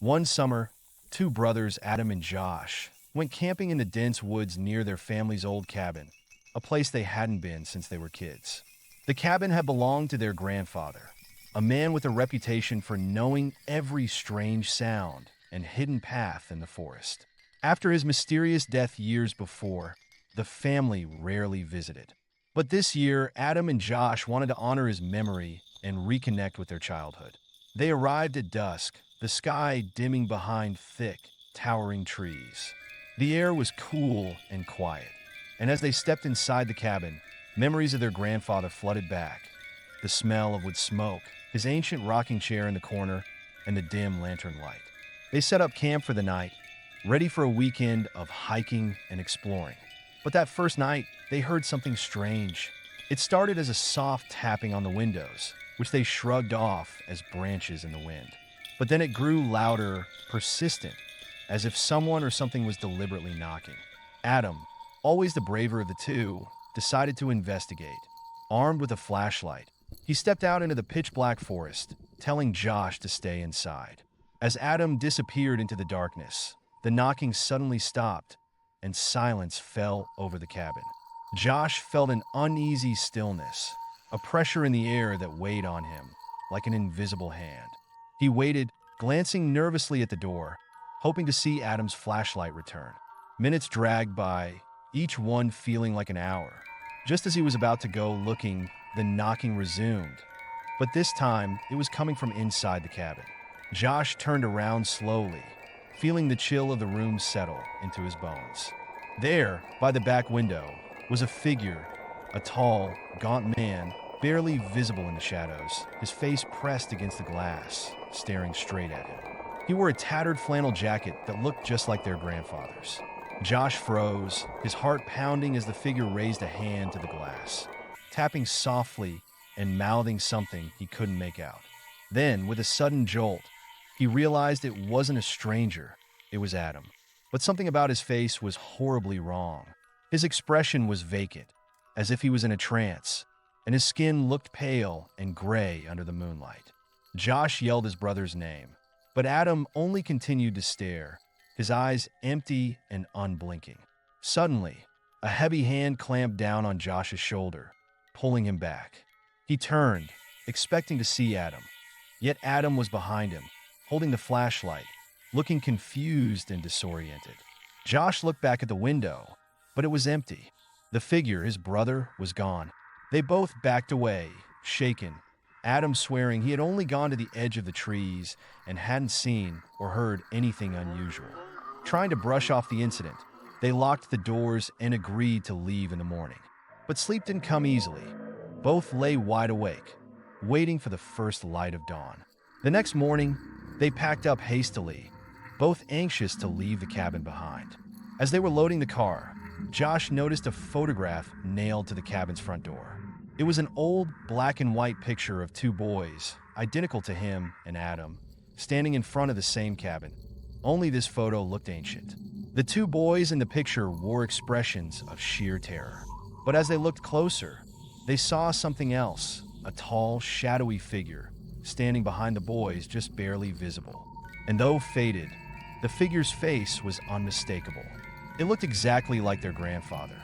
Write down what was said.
One summer, two brothers, Adam and Josh, went camping in the dense woods near their family's old cabin, a place they hadn't been since they were kids. The cabin had belonged to their grandfather, a man with a reputation for knowing every strange sound and hidden path in the forest. After his mysterious death years before, the family rarely visited. But this year, Adam and Josh wanted to honor his memory and reconnect with their childhood. They arrived at dusk, the sky dimming behind thick, towering trees. The air was cool and quiet, and as they stepped inside the cabin, memories of their grandfather flooded back. The smell of wood smoke, his ancient rocking chair in the corner, and the dim lantern light. They set up camp for the night, ready for a weekend of hiking and exploring. But that first night, they heard something strange. It started as a soft tapping on the windows, which they shrugged off as branches in the wind. But then it grew louder, persistent, as if someone or something was deliberately knocking. Adam, always the braver of the two, decided to investigate. Armed with a flashlight, he stepped out into the pitch-black forest, telling Josh to stay inside. As Adam disappeared into the darkness, the knocking suddenly stopped, and silence fell over the cabin. Josh felt an uneasy stillness, a pressure in the air that weighed on him, like an invisible hand. He waited, glancing nervously at the door, hoping to see Adam's flashlight return. Minutes dragged by, each one feeling like an hour. Just as he was about to go looking, the knocking resumed. But this time, it was coming from inside the cabin. Josh turned around slowly, feeling the chill of the room settle into his bones. There, by the back window, was a figure, a tall, gaunt man, barely visible in the shadows, his face pressed against the glass, staring straight at him. He wore a tattered flannel jacket that looked just like their grandfather's. Josh froze, his heart pounding as the figure raised a hand to the glass, tapping softly and mouthing something he couldn't make out. Then, with a sudden jolt, he realized it wasn't a stranger, it was Adam. But something about his face was horribly wrong. His expression was vacant, as if he was in a trance, and his skin looked pale and gray under the moonlight. Josh yelled his brother's name, but Adam only continued to stare, his eyes empty and unblinking. Suddenly, a heavy hand clamped down on Josh's shoulder, pulling him back. He turned, expecting to see Adam. Yet Adam was behind him, holding the flashlight, looking confused and disoriented. Josh looked back at the window, but it was empty. The figure, his brother, was gone. They both backed away, shaken, Adam swearing he had only gone to the edge of the trees and hadn't seen or heard anything unusual. Trying to brush off the incident, they locked the doors and agreed to leave in the morning. But sleep didn't come easily. Both lay wide awake, waiting for the first light of dawn. The next morning, they packed up hastily, both anxious to leave the cabin behind. As they were loading the car, Josh noticed a photograph nailed to the cabin's front door. It was an old black and white picture of two boys, identical to him and Adam, standing in front of the same cabin. Only this photo looked ancient. The two boys in the picture wore expressions of sheer terror. But as they looked closer, they saw something else, a tall, shadowy figure, standing behind the boys, just barely visible. And though faded, the figure's face was unmistakable. It looked exactly like their grandfather,